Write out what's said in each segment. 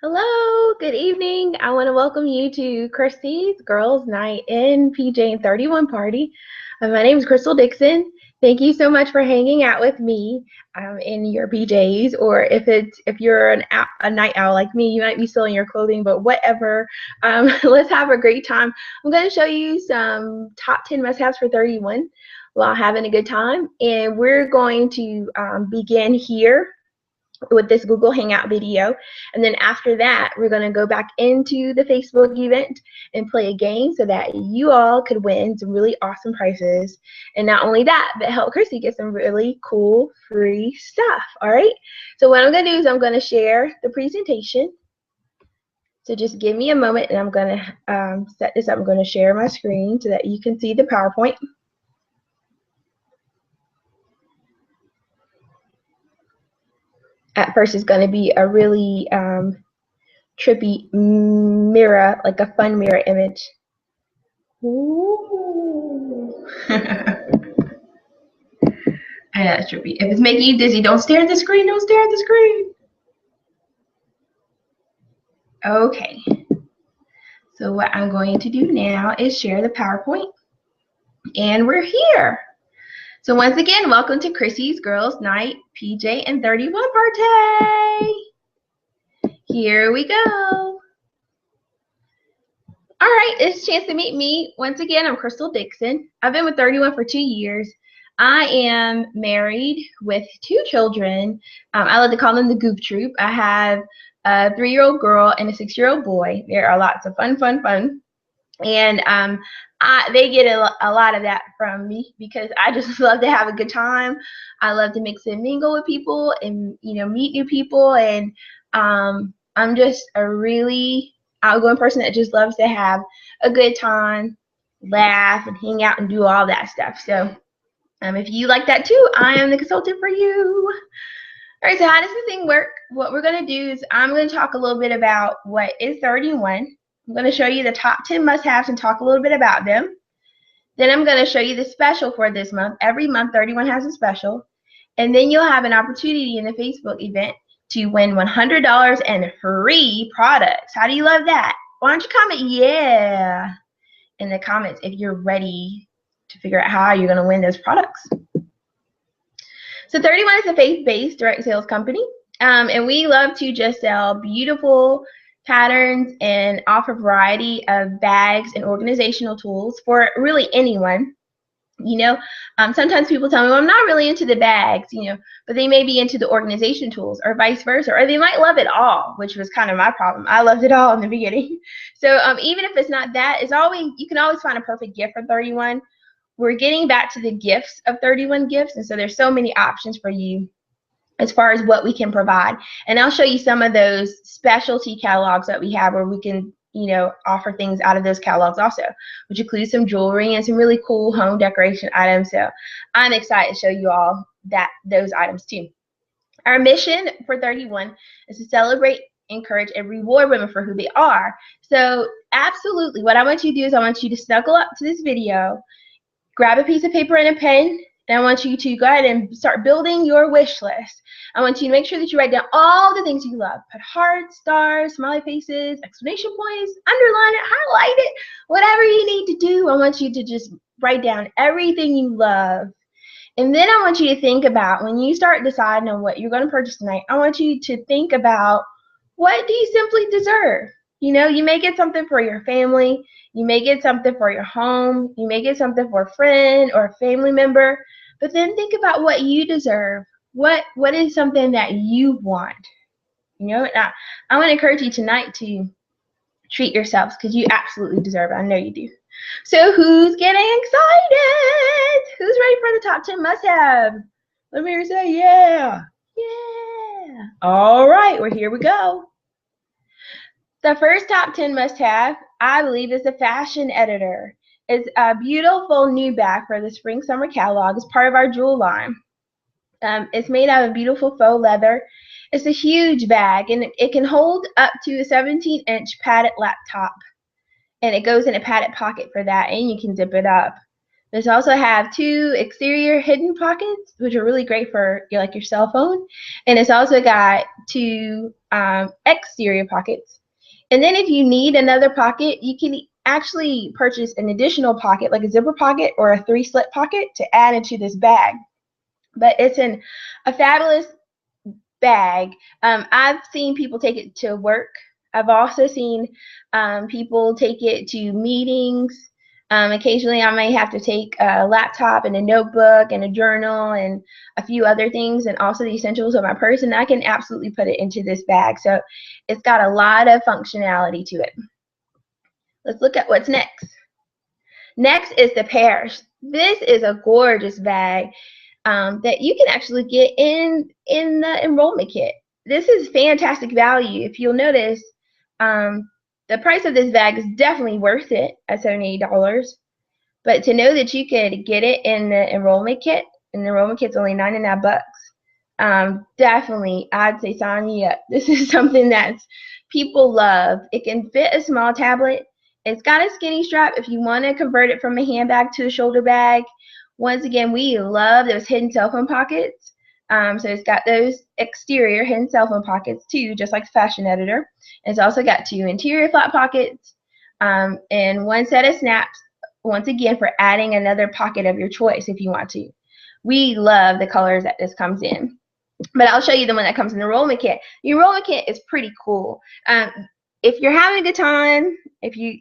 Hello, good evening. I want to welcome you to Chrissy's Girls Night in PJ and 31 Party. My name is Crystal Dixon. Thank you so much for hanging out with me in your PJs, or if you're a night owl like me, you might be still in your clothing, but whatever. Let's have a great time. I'm going to show you some top 10 must-haves for 31 while having a good time, and we're going to begin here with this Google Hangout video. And then after that, we're going to go back into the Facebook event and play a game so that you all could win some really awesome prizes. And not only that, but help Chrissy get some really cool free stuff. All right. So what I'm going to do is I'm going to share the presentation. So just give me a moment and I'm going to set this up. I'm going to share my screen so that you can see the PowerPoint. At first, it's going to be a really trippy mirror, like a fun mirror image. Ooh. I know it's trippy. If it's making you dizzy, don't stare at the screen. Don't stare at the screen. Okay. So what I'm going to do now is share the PowerPoint. And we're here. So once again, welcome to Chrissy's Girls Night, PJ and 31 Partay. Here we go. All right, it's a chance to meet me. Once again, I'm Crystal Dixon. I've been with 31 for 2 years. I am married with 2 children. I like to call them the Goop Troop. I have a 3-year-old girl and a 6-year-old boy. There are lots of fun. And they get a lot of that from me because I just love to have a good time. I love to mix and mingle with people and, meet new people. And I'm just a really outgoing person that just loves to have a good time, laugh, and hang out and do all that stuff. So if you like that too, I am the consultant for you. All right, so how does the thing work? What we're going to do is I'm going to talk a little bit about what is 31. I'm going to show you the top 10 must-haves and talk a little bit about them. Then I'm going to show you the special for this month. Every month, 31 has a special. And then you'll have an opportunity in the Facebook event to win $100 and free products. How do you love that? Why don't you comment yeah in the comments if you're ready to figure out how you're going to win those products. So 31 is a faith-based direct sales company, and we love to just sell beautiful patterns and offer a variety of bags and organizational tools for really anyone. Sometimes people tell me, well, I'm not really into the bags, but they may be into the organization tools or vice versa, or they might love it all, which was kind of my problem. I loved it all in the beginning. So even if it's not that, you can always find a perfect gift for 31. We're getting back to the gifts of 31 gifts, and so there's so many options for you as far as what we can provide. And I'll show you some of those specialty catalogs that we have where we can offer things out of those catalogs also, which includes some jewelry and some really cool home decoration items. So I'm excited to show you all those items too. Our mission for 31 is to celebrate, encourage, and reward women for who they are. So absolutely, what I want you to do is I want you to snuggle up to this video, grab a piece of paper and a pen, and I want you to go ahead and start building your wish list. I want you to make sure that you write down all the things you love. Put hearts, stars, smiley faces, exclamation points, underline it, highlight it, whatever you need to do. I want you to just write down everything you love. And then I want you to think about, when you start deciding on what you're going to purchase tonight, I want you to think about, what do you simply deserve? You may get something for your family. You may get something for your home. You may get something for a friend or a family member. But then think about what you deserve. What is something that you want? Now, I want to encourage you tonight to treat yourselves because you absolutely deserve it. I know you do. So who's getting excited? Who's ready for the top 10 must-have? Let me hear you say yeah. Yeah. All right, well, here we go. The first top 10 must-have, I believe, is the fashion editor. It's a beautiful new bag for the spring-summer catalog. It's part of our jewel line. It's made out of beautiful faux leather. It's a huge bag, and it can hold up to a 17-inch padded laptop. And it goes in a padded pocket for that, and you can zip it up. This also have 2 exterior hidden pockets, which are really great for your cell phone. And it's also got 2 exterior pockets. And then if you need another pocket, you can actually purchase an additional pocket, like a zipper pocket or a 3-slit pocket, to add into this bag. But it's a fabulous bag. I've seen people take it to work. I've also seen people take it to meetings. Occasionally, I may have to take a laptop and a notebook and a journal and a few other things, and also the essentials of my person. I can absolutely put it into this bag. So it's got a lot of functionality to it. Let's look at what's next. Next is the pairs. This is a gorgeous bag that you can actually get in the enrollment kit. This is fantastic value. If you'll notice, the price of this bag is definitely worth it at $78. But to know that you could get it in the enrollment kit, and the enrollment kit's only $99, definitely, I'd say sign me up. This is something that people love. It can fit a small tablet. It's got a skinny strap if you want to convert it from a handbag to a shoulder bag. Once again, we love those hidden cell phone pockets. So it's got those exterior hidden cell phone pockets too, just like the Fashion Editor. It's also got 2 interior flat pockets and 1 set of snaps, once again, for adding another pocket of your choice if you want to. We love the colors that this comes in. But I'll show you the one that comes in the enrollment kit. The enrollment kit is pretty cool. If you're having a good time, if you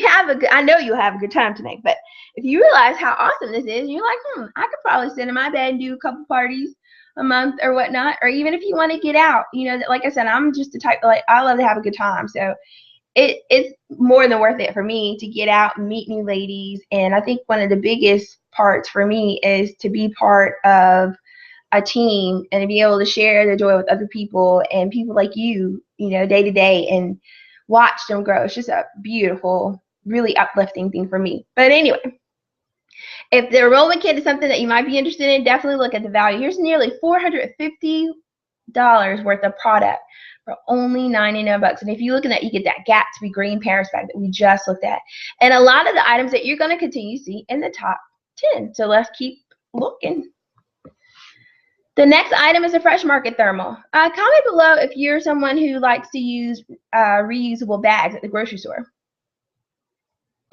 have a good, I know you'll have a good time tonight, but if you realize how awesome this is, you're like, I could probably sit in my bed and do a couple parties a month or whatnot, or even if you want to get out, you know, like I said, I'm just the type that, like, I love to have a good time. So it's more than worth it for me to get out and meet new ladies. And I think one of the biggest parts for me is to be part of a team and to be able to share the joy with other people and people like you know, day to day, and watch them grow. It's just a beautiful, really uplifting thing for me. But anyway, if the enrollment kit is something that you might be interested in, definitely look at the value. Here's nearly $450 worth of product for only $99. And if you look at that, you get that Gatsby green Paris bag that we just looked at, and a lot of the items that you're going to continue to see in the top 10. So let's keep looking. The next item is a Fresh Market thermal. Comment below if you're someone who likes to use reusable bags at the grocery store.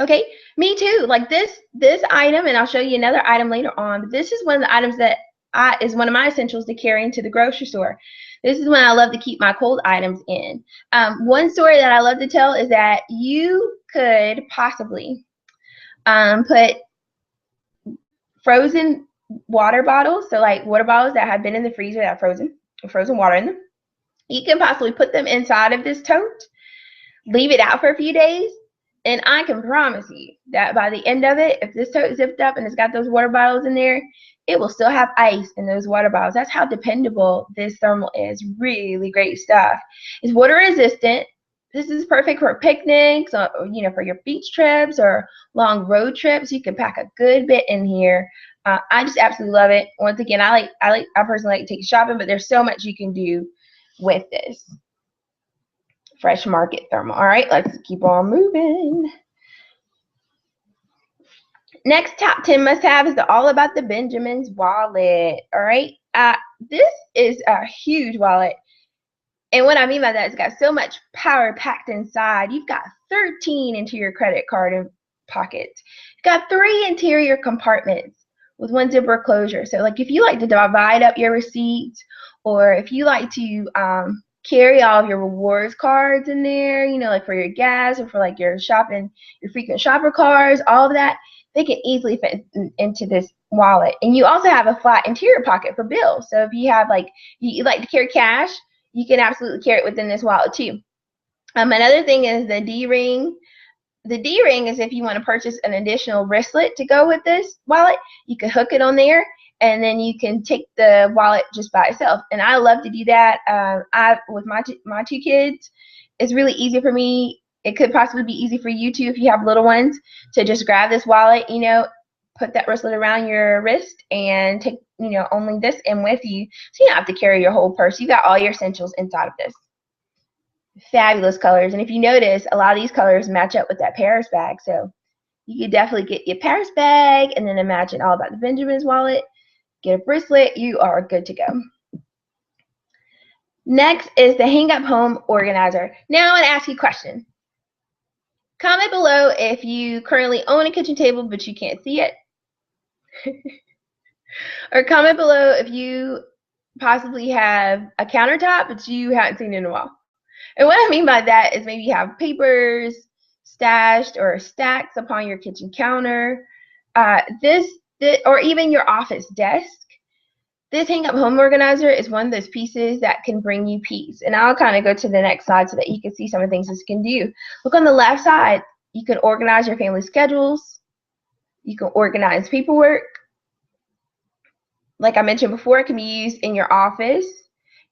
Okay, me too. Like this item, and I'll show you another item later on, but this is one of the items that is one of my essentials to carry into the grocery store. This is when I love to keep my cold items in. One story that I love to tell is that you could possibly put frozen water bottles, so like water bottles that have been in the freezer that have frozen water in them. You can possibly put them inside of this tote, leave it out for a few days, and I can promise you that by the end of it, if this tote is zipped up and it's got those water bottles in there, it will still have ice in those water bottles. That's how dependable this thermal is. Really great stuff. It's water resistant. This is perfect for picnics, or, you know, for your beach trips or long road trips. You can pack a good bit in here. I just absolutely love it. Once again, I personally like to take shopping, but there's so much you can do with this Fresh Market thermal. All right, let's keep on moving. Next top 10 must-have is the All About the Benjamins wallet. All right, this is a huge wallet. And what I mean by that is it's got so much power packed inside. You've got 13 interior credit card pockets. You've got 3 interior compartments with 1 zipper closure. So like if you like to divide up your receipts, or if you like to carry all of your rewards cards in there, you know, like for your gas or for like your shopping, your frequent shopper cards, all of that, they can easily fit into this wallet. And you also have a flat interior pocket for bills. So if you have like, you like to carry cash, you can absolutely carry it within this wallet too. Another thing is the D-ring. The D-ring is if you want to purchase an additional wristlet to go with this wallet, you can hook it on there, and then you can take the wallet just by itself. And I love to do that. With my 2 kids, it's really easy for me. It could possibly be easy for you too if you have little ones, to just grab this wallet, you know, put that wristlet around your wrist and take, you know, only this in with you, so you don't have to carry your whole purse. You got all your essentials inside of this. Fabulous colors, and if you notice, a lot of these colors match up with that Paris bag, so you could definitely get your Paris bag and then imagine All About the Benjamins wallet, get a bracelet, you are good to go. Next is the Hang Up Home Organizer. Now I want to ask you a question. Comment below if you currently own a kitchen table but you can't see it. Or comment below if you possibly have a countertop but you haven't seen it in a while. And what I mean by that is maybe you have papers stashed or stacks upon your kitchen counter. Or even your office desk. This Hang Up Home Organizer is one of those pieces that can bring you peace. And I'll kind of go to the next slide so that you can see some of the things this can do. Look on the left side. You can organize your family schedules. You can organize paperwork. Like I mentioned before, it can be used in your office.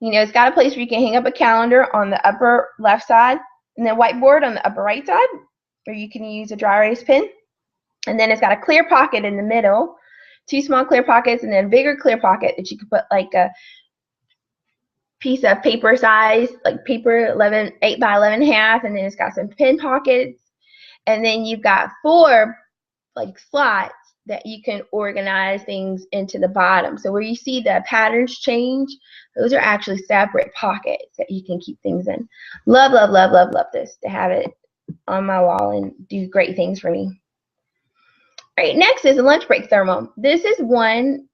You know, it's got a place where you can hang up a calendar on the upper left side and then whiteboard on the upper right side, or you can use a dry erase pen. And then it's got a clear pocket in the middle, 2 small clear pockets, and then a bigger clear pocket that you can put like a piece of paper size, like paper 8 by 11.5, and then it's got some pen pockets, and then you've got 4 like slots that you can organize things into the bottom. So where you see the patterns change, those are actually separate pockets that you can keep things in. Love, love, love, love, love this, to have it on my wall and do great things for me. All right, next is a lunch break thermal. This is one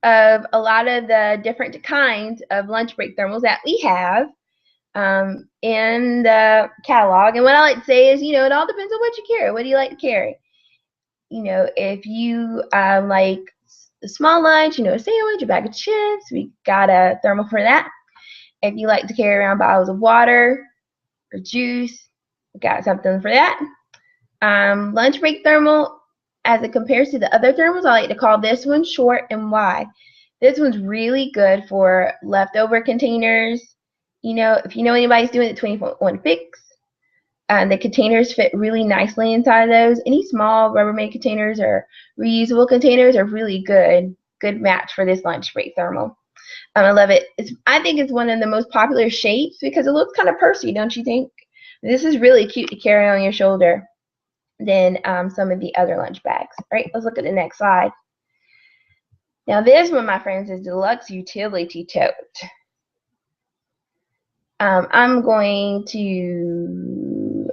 of a lot of the different kinds of lunch break thermals that we have in the catalog. And what I like to say is, you know, it all depends on what you carry. What do you like to carry? You know, if you like a small lunch, you know, a sandwich, a bag of chips, we got a thermal for that. If you like to carry around bottles of water or juice, we got something for that. Lunch break thermal, as it compares to the other thermals, I like to call this one short and wide. This one's really good for leftover containers. You know, if you know anybody's doing the 20.1 fix, the containers fit really nicely inside of those. Any small Rubbermaid containers or reusable containers are really good match for this lunch break thermal. I love it. I think it's one of the most popular shapes because it looks kind of pursy, don't you think? This is really cute to carry on your shoulder than some of the other lunch bags. All right, let's look at the next slide. Now this one, my friends, is Deluxe Utility Tote. I'm going to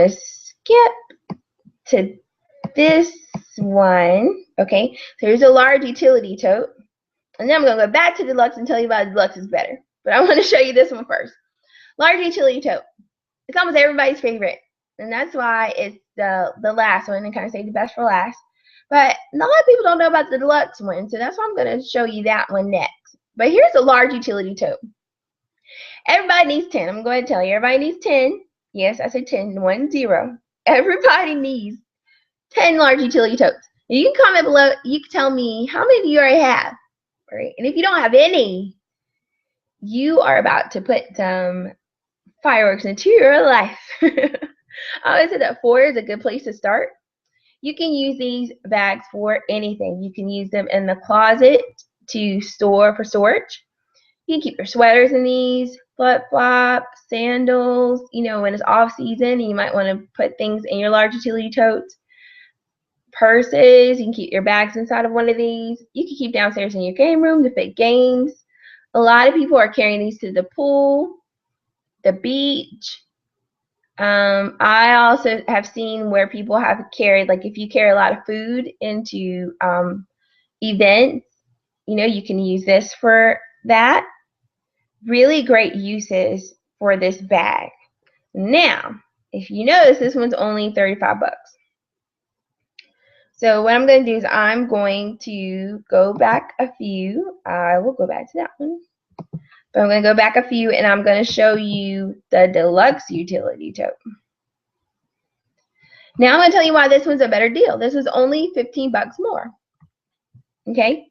skip to this one. Okay, so here's a large utility tote. And then I'm going to go back to Deluxe and tell you why Deluxe is better. But I want to show you this one first. Large utility tote. It's almost everybody's favorite. And that's why it's the last one, and kind of say the best for last. But a lot of people don't know about the Deluxe one, so that's why I'm going to show you that one next. But here's a large utility tote. Everybody needs 10. I'm going to tell you, everybody needs 10. Yes, I said 10, 1, 0. Everybody needs 10 large utility totes. You can comment below. You can tell me how many you already have. Right? And if you don't have any, you are about to put some fireworks into your life. I always say that 4 is a good place to start. You can use these bags for anything. You can use them in the closet to store for storage. You can keep your sweaters in these, flip-flops, sandals. You know, when it's off season, you might want to put things in your large utility totes. Purses, you can keep your bags inside of one of these. You can keep downstairs in your game room to fit games. A lot of people are carrying these to the pool, the beach. I also have seen where people have carried, like if you carry a lot of food into events, you know, you can use this for that. Really great uses for this bag. Now, if you notice, this one's only 35 bucks. So what I'm going to do is I'm going to go back a few. I will go back to that one. But I'm going to go back a few and I'm going to show you the Deluxe Utility Tote. Now I'm going to tell you why this one's a better deal. This is only 15 bucks more. Okay?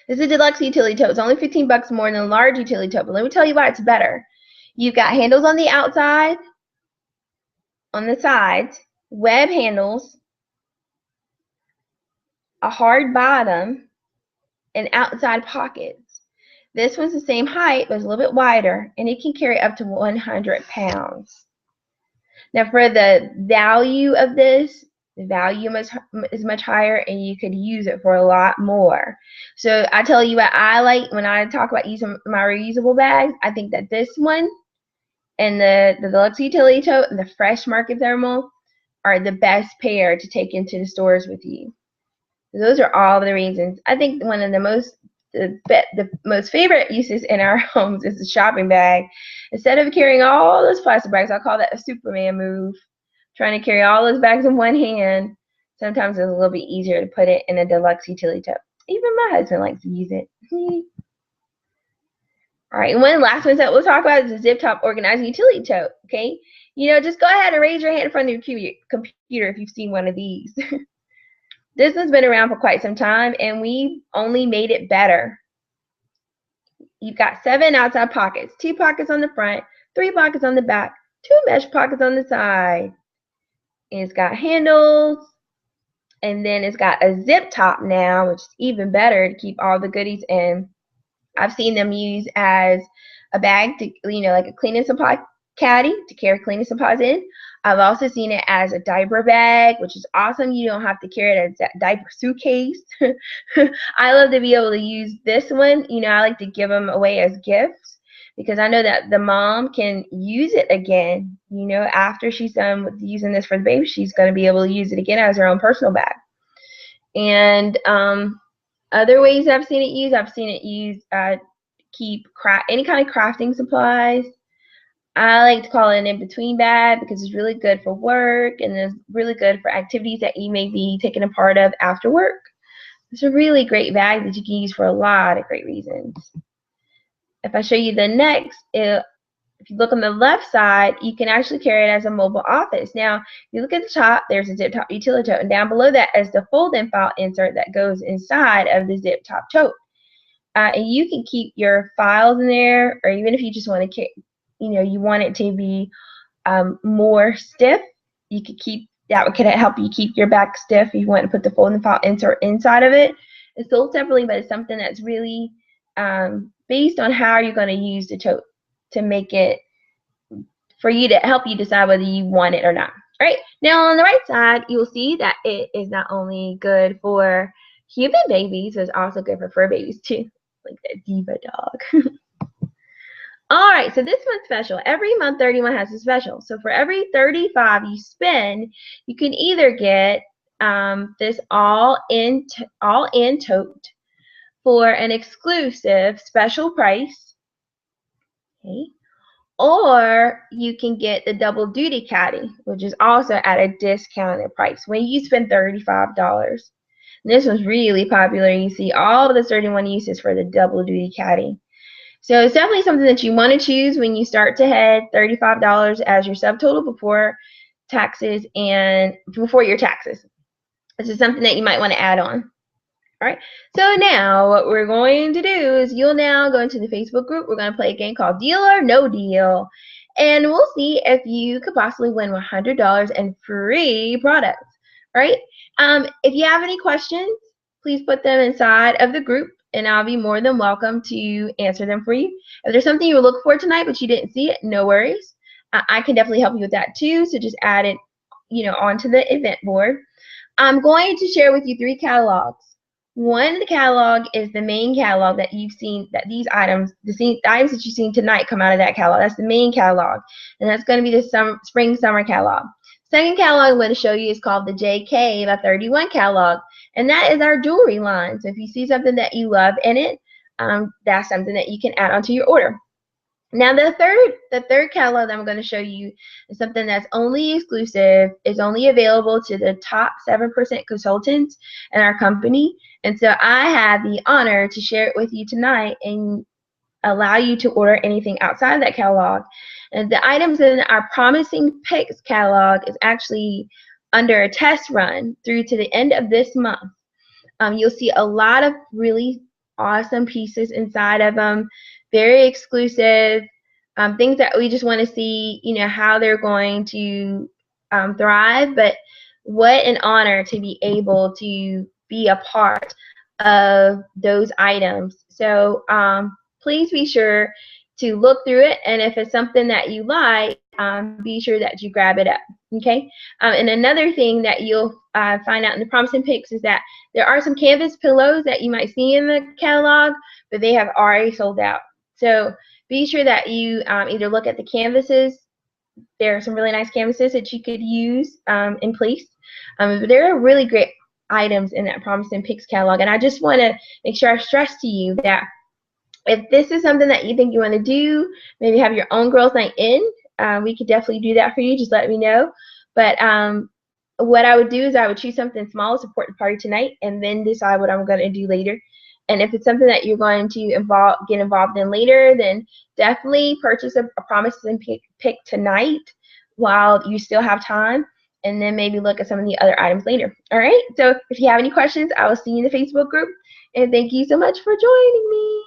This is a Deluxe Utility Tote. It's only 15 bucks more than a large utility tote. But let me tell you why it's better. You've got handles on the outside, on the sides, web handles, a hard bottom, and outside pockets. This one's the same height, but it's a little bit wider, and it can carry up to 100 pounds. Now, for the value of this, the value is much higher, and you could use it for a lot more. So I tell you what I like when I talk about using my reusable bags. I think that this one and the deluxe utility tote and the fresh market thermal are the best pair to take into the stores with you. So those are all the reasons. I think one of the most favorite uses in our homes is the shopping bag. Instead of carrying all those plastic bags, I call that a Superman move. Trying to carry all those bags in one hand. Sometimes it's a little bit easier to put it in a deluxe utility tote. Even my husband likes to use it. All right, and one last one that we'll talk about is the zip top organizing utility tote. Okay, just go ahead and raise your hand in front of your computer if you've seen one of these. This one's been around for quite some time, and we only made it better. You've got 7 outside pockets, 2 pockets on the front, 3 pockets on the back, 2 mesh pockets on the side. It's got handles, and then it's got a zip top now, which is even better to keep all the goodies in. I've seen them use as a bag to, like a cleaning supply caddy to carry cleaning supplies in. I've also seen it as a diaper bag, which is awesome. You don't have to carry it as a diaper suitcase. I love to be able to use this one. I like to give them away as gifts because I know that the mom can use it again. After she's done with using this for the baby, she's going to be able to use it again as her own personal bag. And other ways I've seen it used keep any kind of crafting supplies. I like to call it an in-between bag because it's really good for work and it's really good for activities that you may be taking a part of after work. It's a really great bag that you can use for a lot of great reasons. If I show you the next, if you look on the left side, you can actually carry it as a mobile office. Now, if you look at the top, there's a zip top utility tote, and down below that is the fold-in file insert that goes inside of the zip top tote. And you can keep your files in there, or even if you just want to, you want it to be more stiff, you could keep that. Could help you keep your bag stiff if you want to put the fold-in file insert inside of it. It's sold separately, but it's something that's really based on how you're going to use the tote to make it for you to help you decide whether you want it or not. All right, now on the right side, you will see that it is not only good for human babies, but it's also good for fur babies too, like that diva dog. All right, so this one's special. Every month, 31 has a special. So for every 35 you spend, you can either get this all-in tote for an exclusive special price, okay, or you can get the double duty caddy, which is also at a discounted price when you spend $35. And this one's really popular. You see all of the 31 uses for the double duty caddy. So it's definitely something that you want to choose when you start to head $35 as your subtotal before taxes and before your taxes. This is something that you might want to add on. All right, so now what we're going to do is you'll now go into the Facebook group. We're going to play a game called Deal or No Deal, and we'll see if you could possibly win $100 in free products. All right, if you have any questions, please put them inside of the group, and I'll be more than welcome to answer them for you. If there's something you were looking for tonight but you didn't see it, no worries. I can definitely help you with that too, so just add it, onto the event board. I'm going to share with you 3 catalogs. One catalog is the main catalog that you've seen, that these items, the items that you've seen tonight come out of that catalog. That's the main catalog, and that's going to be the spring-summer catalog. Second catalog I'm going to show you is called the JK by 31 catalog, and that is our jewelry line. So if you see something that you love in it, that's something that you can add onto your order. Now the third catalog that I'm going to show you is something that's only exclusive, is only available to the top 7% consultants in our company. And so I have the honor to share it with you tonight and allow you to order anything outside of that catalog. And the items in our Promising Picks catalog is actually under a test run through to the end of this month. You'll see a lot of really awesome pieces inside of them. Very exclusive, things that we just want to see, how they're going to thrive. But what an honor to be able to be a part of those items. So please be sure to look through it, and if it's something that you like, be sure that you grab it up. Okay, and another thing that you'll find out in the prompts and picks is that there are some canvas pillows that you might see in the catalog, but they have already sold out. So be sure that you either look at the canvases. There are some really nice canvases that you could use in place. There are really great items in that prompts and picks catalog, and I just want to make sure I stress to you that if this is something that you think you want to do, maybe have your own girls' night in, we could definitely do that for you. Just let me know. But what I would do is I would choose something small to support the party tonight, and then decide what I'm going to do later. And if it's something that you're going to get involved in later, then definitely purchase a promises and pick tonight while you still have time, and then maybe look at some of the other items later. All right. So if you have any questions, I will see you in the Facebook group. And thank you so much for joining me.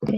Good